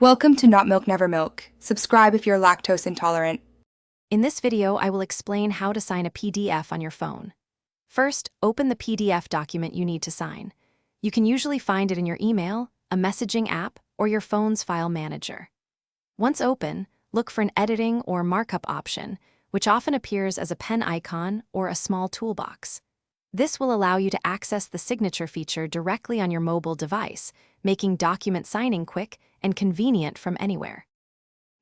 Welcome to Not Milk Never Milk. Subscribe if you're lactose intolerant. In this video, I will explain how to sign a PDF on your phone. First, open the PDF document you need to sign. You can usually find it in your email, a messaging app, or your phone's file manager. Once open, look for an editing or markup option, which often appears as a pen icon or a small toolbox. This will allow you to access the signature feature directly on your mobile device, making document signing quick and convenient from anywhere.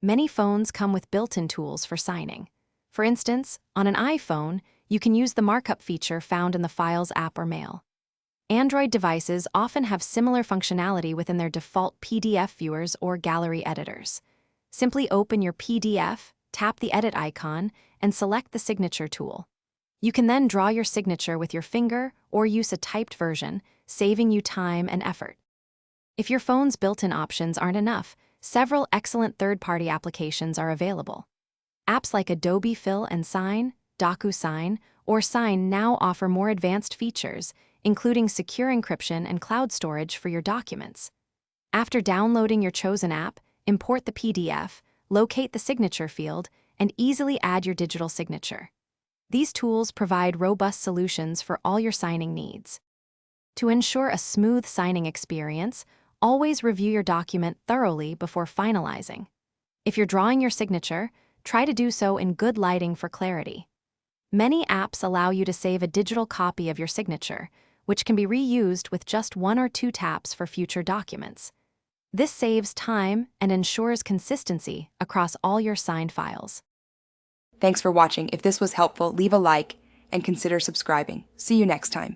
Many phones come with built-in tools for signing. For instance, on an iPhone, you can use the markup feature found in the Files app or Mail. Android devices often have similar functionality within their default PDF viewers or gallery editors. Simply open your PDF, tap the edit icon, and select the signature tool. You can then draw your signature with your finger or use a typed version, saving you time and effort. If your phone's built-in options aren't enough, several excellent third-party applications are available. Apps like Adobe Fill and Sign, DocuSign, or Sign now offer more advanced features, including secure encryption and cloud storage for your documents. After downloading your chosen app, import the PDF, locate the signature field, and easily add your digital signature. These tools provide robust solutions for all your signing needs. To ensure a smooth signing experience, always review your document thoroughly before finalizing. If you're drawing your signature, try to do so in good lighting for clarity. Many apps allow you to save a digital copy of your signature, which can be reused with just 1 or 2 taps for future documents. This saves time and ensures consistency across all your signed files. Thanks for watching. If this was helpful, leave a like and consider subscribing. See you next time.